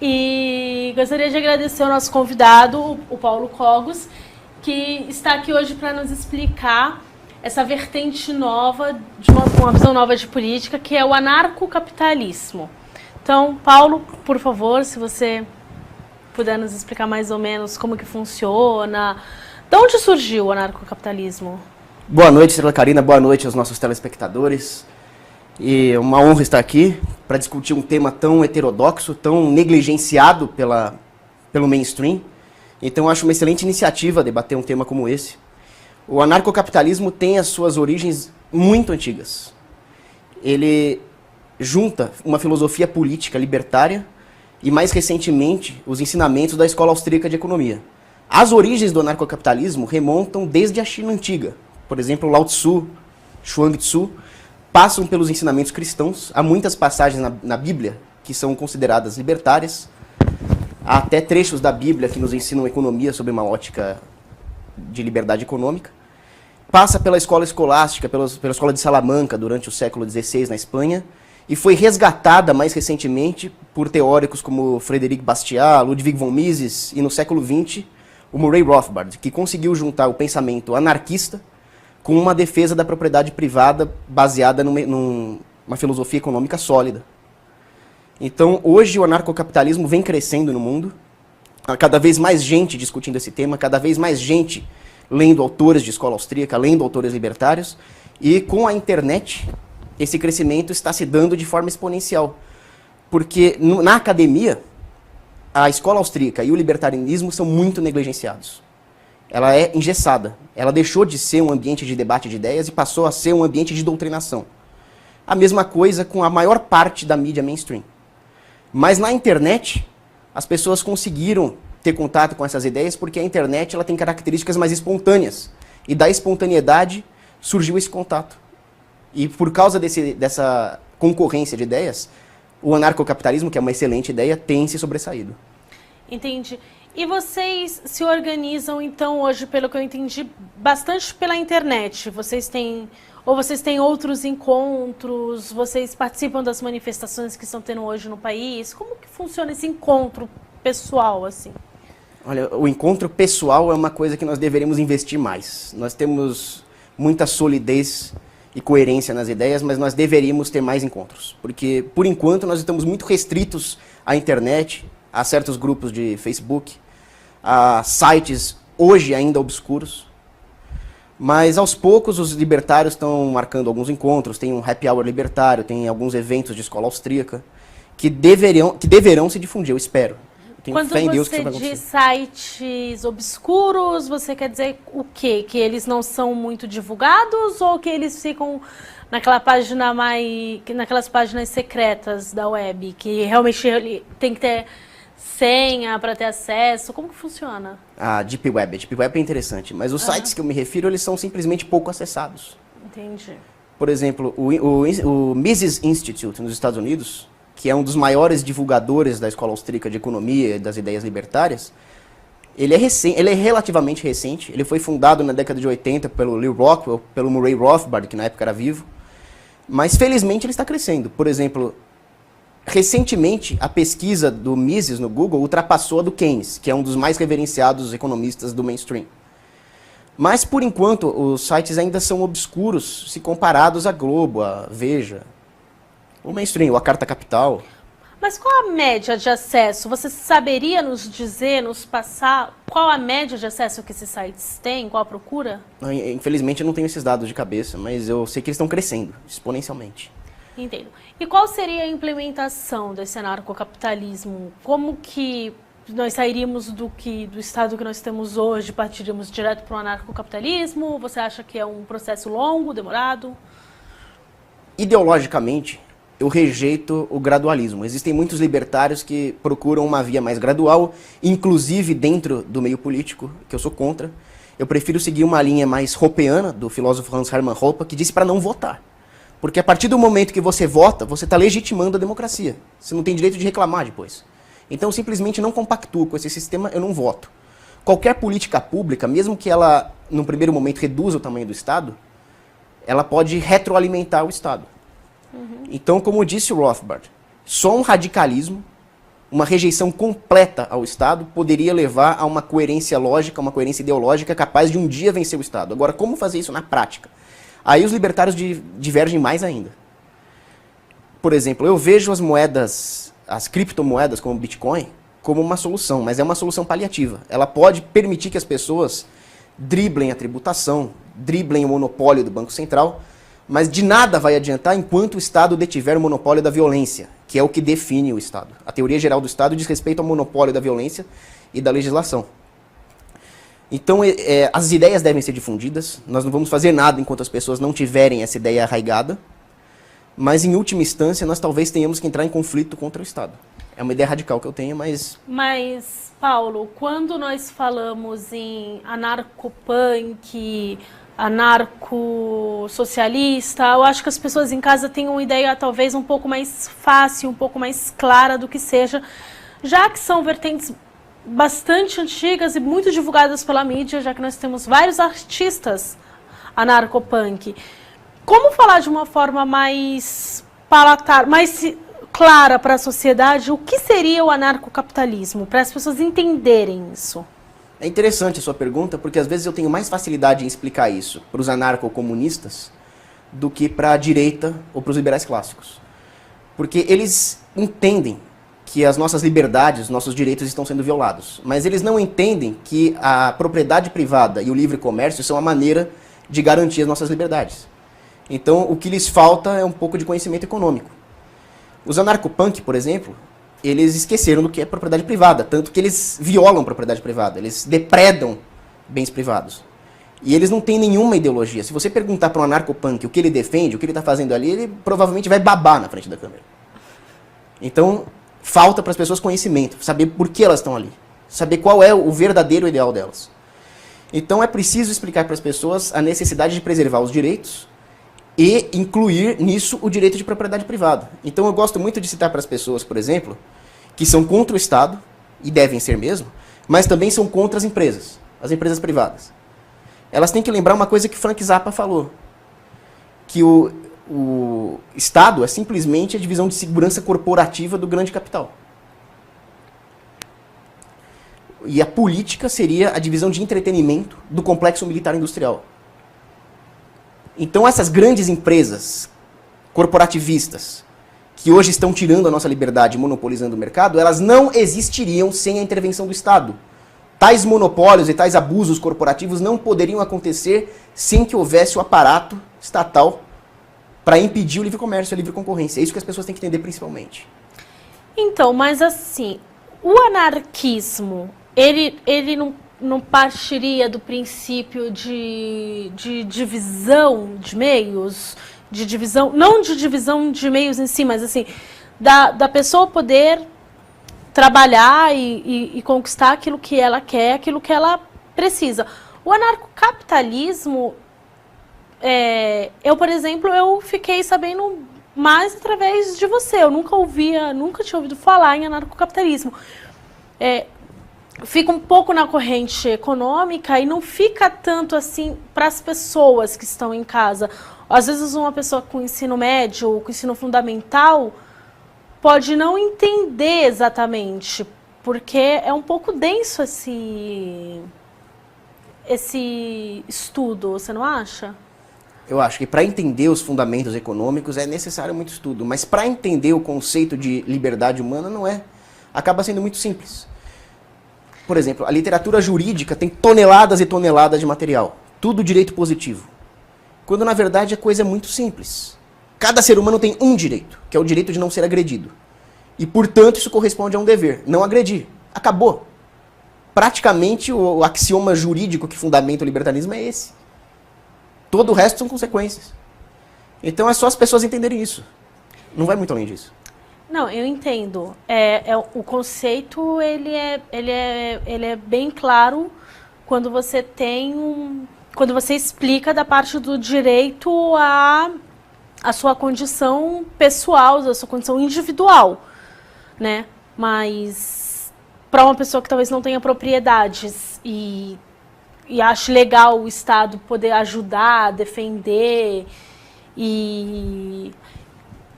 E gostaria de agradecer ao nosso convidado, o Paulo Cogos, que está aqui hoje para nos explicar essa vertente nova, de uma visão nova de política, que é o anarcocapitalismo. Então, Paulo, por favor, se você puder nos explicar mais ou menos como que funciona, de onde surgiu o anarcocapitalismo? Boa noite, Estrela Carina, boa noite aos nossos telespectadores. E é uma honra estar aqui para discutir um tema tão heterodoxo, tão negligenciado pelo mainstream. Então, eu acho uma excelente iniciativa debater um tema como esse. O anarcocapitalismo tem as suas origens muito antigas. Ele junta uma filosofia política libertária e, mais recentemente, os ensinamentos da Escola Austríaca de Economia. As origens do anarcocapitalismo remontam desde a China antiga. Por exemplo, Lao Tzu, Chuang Tzu, passam pelos ensinamentos cristãos. Há muitas passagens na Bíblia que são consideradas libertárias. Há até trechos da Bíblia que nos ensinam economia sob uma ótica de liberdade econômica. Passa pela escola escolástica, pela escola de Salamanca, durante o século XVI na Espanha, e foi resgatada mais recentemente por teóricos como Frederic Bastiat, Ludwig von Mises, e no século XX, o Murray Rothbard, que conseguiu juntar o pensamento anarquista com uma defesa da propriedade privada baseada numa filosofia econômica sólida. Então, hoje o anarcocapitalismo vem crescendo no mundo, há cada vez mais gente discutindo esse tema, cada vez mais gente lendo autores de escola austríaca, lendo autores libertários, e com a internet, esse crescimento está se dando de forma exponencial. Porque na academia, a escola austríaca e o libertarianismo são muito negligenciados. Ela é engessada. Ela deixou de ser um ambiente de debate de ideias e passou a ser um ambiente de doutrinação. A mesma coisa com a maior parte da mídia mainstream. Mas na internet, as pessoas conseguiram ter contato com essas ideias porque a internet ela tem características mais espontâneas. E da espontaneidade surgiu esse contato. E por causa dessa concorrência de ideias, o anarcocapitalismo, que é uma excelente ideia, tem se sobressaído. Entendi. E vocês se organizam, então, hoje, pelo que eu entendi, bastante pela internet. Vocês têm outros encontros, vocês participam das manifestações que estão tendo hoje no país? Como que funciona esse encontro pessoal, assim? Olha, o encontro pessoal é uma coisa que nós deveríamos investir mais. Nós temos muita solidez e coerência nas ideias, mas nós deveríamos ter mais encontros. Porque, por enquanto, nós estamos muito restritos à internet, a certos grupos de Facebook, a sites hoje ainda obscuros. Mas, aos poucos, os libertários estão marcando alguns encontros, tem um happy hour libertário, tem alguns eventos de escola austríaca, que deverão se difundir, eu espero. Quando você diz sites obscuros, você quer dizer o quê? Que eles não são muito divulgados ou que eles ficam naquelas páginas secretas da web, que realmente tem que ter senha para ter acesso? Como que funciona? A Deep Web. A Deep Web é interessante, mas os sites que eu me refiro, eles são simplesmente pouco acessados. Entendi. Por exemplo, o Mises Institute nos Estados Unidos, que é um dos maiores divulgadores da Escola Austríaca de Economia e das ideias libertárias, ele é relativamente recente. Ele foi fundado na década de 80 pelo Lew Rockwell, pelo Murray Rothbard, que na época era vivo. Mas, felizmente, ele está crescendo. Por exemplo, recentemente, a pesquisa do Mises no Google ultrapassou a do Keynes, que é um dos mais reverenciados economistas do mainstream. Mas, por enquanto, os sites ainda são obscuros se comparados à Globo, à Veja, o mainstream, a Carta Capital. Mas qual a média de acesso? Você saberia nos dizer, nos passar, qual a média de acesso que esses sites têm? Qual a procura? Infelizmente eu não tenho esses dados de cabeça, mas eu sei que eles estão crescendo exponencialmente. Entendo. E qual seria a implementação desse anarcocapitalismo? Como que nós sairíamos do estado que nós temos hoje, partiríamos direto para o anarcocapitalismo? Você acha que é um processo longo, demorado? Ideologicamente, eu rejeito o gradualismo. Existem muitos libertários que procuram uma via mais gradual, inclusive dentro do meio político, que eu sou contra. Eu prefiro seguir uma linha mais hoppeana, do filósofo Hans Hermann Hoppe, que disse para não votar. Porque a partir do momento que você vota, você está legitimando a democracia. Você não tem direito de reclamar depois. Então, eu simplesmente não compactuo com esse sistema, eu não voto. Qualquer política pública, mesmo que ela, num primeiro momento, reduza o tamanho do Estado, ela pode retroalimentar o Estado. Então, como disse o Rothbard, só um radicalismo, uma rejeição completa ao Estado poderia levar a uma coerência lógica, uma coerência ideológica capaz de um dia vencer o Estado. Agora, como fazer isso na prática? Aí os libertários divergem mais ainda. Por exemplo, eu vejo as moedas, as criptomoedas como o Bitcoin, como uma solução, mas é uma solução paliativa. Ela pode permitir que as pessoas driblem a tributação, driblem o monopólio do Banco Central, mas de nada vai adiantar enquanto o Estado detiver o monopólio da violência, que é o que define o Estado. A teoria geral do Estado diz respeito ao monopólio da violência e da legislação. Então, as ideias devem ser difundidas, nós não vamos fazer nada enquanto as pessoas não tiverem essa ideia arraigada, mas, em última instância, nós talvez tenhamos que entrar em conflito contra o Estado. É uma ideia radical que eu tenho, mas... Mas, Paulo, quando nós falamos em anarcopunk, anarco-socialista, eu acho que as pessoas em casa têm uma ideia talvez um pouco mais fácil, um pouco mais clara do que seja, já que são vertentes bastante antigas e muito divulgadas pela mídia, já que nós temos vários artistas anarcopunk. Como falar de uma forma mais palatável, mais clara para a sociedade o que seria o anarcocapitalismo, para as pessoas entenderem isso? É interessante a sua pergunta, porque às vezes eu tenho mais facilidade em explicar isso para os anarcocomunistas do que para a direita ou para os liberais clássicos. Porque eles entendem que as nossas liberdades, os nossos direitos estão sendo violados, mas eles não entendem que a propriedade privada e o livre comércio são a maneira de garantir as nossas liberdades. Então, o que lhes falta é um pouco de conhecimento econômico. Os anarcopunk, por exemplo, eles esqueceram do que é propriedade privada, tanto que eles violam propriedade privada, eles depredam bens privados. E eles não têm nenhuma ideologia. Se você perguntar para um anarcopunk o que ele defende, o que ele está fazendo ali, ele provavelmente vai babar na frente da câmera. Então, falta para as pessoas conhecimento, saber por que elas estão ali, saber qual é o verdadeiro ideal delas. Então, é preciso explicar para as pessoas a necessidade de preservar os direitos e incluir nisso o direito de propriedade privada. Então eu gosto muito de citar para as pessoas, por exemplo, que são contra o Estado, e devem ser mesmo, mas também são contra as empresas privadas. Elas têm que lembrar uma coisa que Frank Zappa falou, que o Estado é simplesmente a divisão de segurança corporativa do grande capital. E a política seria a divisão de entretenimento do complexo militar industrial. Então essas grandes empresas corporativistas, que hoje estão tirando a nossa liberdade e monopolizando o mercado, elas não existiriam sem a intervenção do Estado. Tais monopólios e tais abusos corporativos não poderiam acontecer sem que houvesse o aparato estatal para impedir o livre comércio e a livre concorrência. É isso que as pessoas têm que entender principalmente. Então, mas assim, o anarquismo, ele não partiria do princípio de divisão de meios, de divisão, não de divisão de meios em si, mas assim, da pessoa poder trabalhar e conquistar aquilo que ela quer, aquilo que ela precisa. O anarcocapitalismo, eu, por exemplo, eu fiquei sabendo mais através de você. Eu nunca tinha ouvido falar em anarcocapitalismo. Fica um pouco na corrente econômica e não fica tanto assim para as pessoas que estão em casa. Às vezes uma pessoa com ensino médio ou com ensino fundamental pode não entender exatamente, porque é um pouco denso esse estudo, você não acha? Eu acho que para entender os fundamentos econômicos é necessário muito estudo, mas para entender o conceito de liberdade humana não é. Acaba sendo muito simples. Por exemplo, a literatura jurídica tem toneladas e toneladas de material. Tudo direito positivo. Quando, na verdade, a coisa é muito simples. Cada ser humano tem um direito, que é o direito de não ser agredido. E, portanto, isso corresponde a um dever. Não agredir. Acabou. Praticamente, o axioma jurídico que fundamenta o libertarismo é esse. Todo o resto são consequências. Então, é só as pessoas entenderem isso. Não vai muito além disso. Não, eu entendo. O conceito ele é bem claro quando você quando você explica da parte do direito a sua condição pessoal, a sua condição individual, né? Mas para uma pessoa que talvez não tenha propriedades e ache legal o Estado poder ajudar, defender e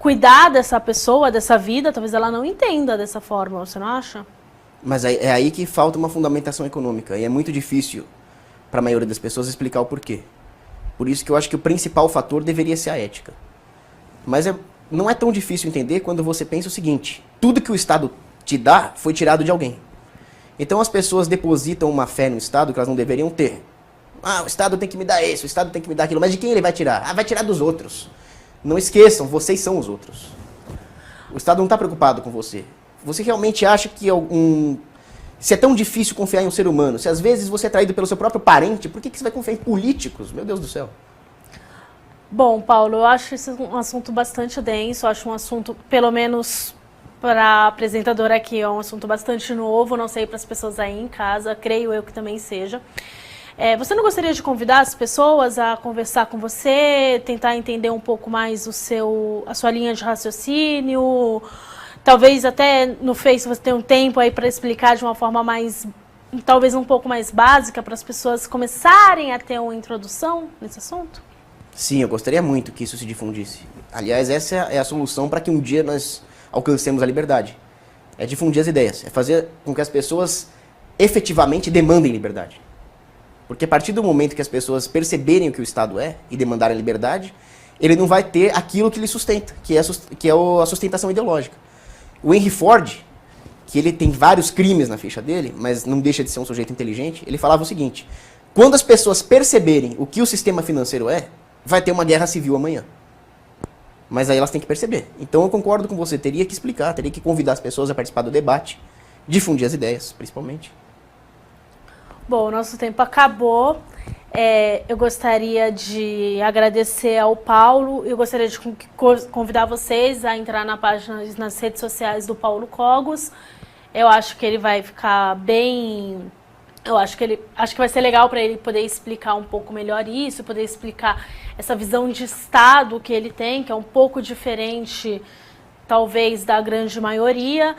cuidar dessa pessoa, dessa vida, talvez ela não entenda dessa forma, você não acha? Mas é aí que falta uma fundamentação econômica. E é muito difícil para a maioria das pessoas explicar o porquê. Por isso que eu acho que o principal fator deveria ser a ética. Mas não é tão difícil entender quando você pensa o seguinte: tudo que o Estado te dá foi tirado de alguém. Então as pessoas depositam uma fé no Estado que elas não deveriam ter. O Estado tem que me dar isso, o Estado tem que me dar aquilo. Mas de quem ele vai tirar? Vai tirar dos outros. Não esqueçam, vocês são os outros. O Estado não está preocupado com você. Você realmente acha que se é tão difícil confiar em um ser humano, se às vezes você é traído pelo seu próprio parente, por que você vai confiar em políticos? Meu Deus do céu. Bom, Paulo, eu acho esse um assunto bastante denso, eu acho um assunto, pelo menos para a apresentadora aqui, é um assunto bastante novo, não sei para as pessoas aí em casa, creio eu que também seja. Você não gostaria de convidar as pessoas a conversar com você, tentar entender um pouco mais a sua linha de raciocínio? Talvez até no Face você tenha um tempo aí para explicar de uma forma talvez um pouco mais básica, para as pessoas começarem a ter uma introdução nesse assunto? Sim, eu gostaria muito que isso se difundisse. Aliás, essa é a solução para que um dia nós alcancemos a liberdade. É difundir as ideias, é fazer com que as pessoas efetivamente demandem liberdade. Porque a partir do momento que as pessoas perceberem o que o Estado é e demandarem liberdade, ele não vai ter aquilo que ele sustenta, que é a sustentação ideológica. O Henry Ford, que ele tem vários crimes na ficha dele, mas não deixa de ser um sujeito inteligente, ele falava o seguinte: quando as pessoas perceberem o que o sistema financeiro é, vai ter uma guerra civil amanhã. Mas aí elas têm que perceber. Então eu concordo com você, teria que explicar, teria que convidar as pessoas a participar do debate, difundir as ideias, principalmente. Bom, nosso tempo acabou. Eu gostaria de agradecer ao Paulo. Eu gostaria de convidar vocês a entrar na página, nas redes sociais do Paulo Cogos. Eu acho que ele vai ficar bem... acho que vai ser legal para ele poder explicar um pouco melhor isso, poder explicar essa visão de Estado que ele tem, que é um pouco diferente, talvez, da grande maioria.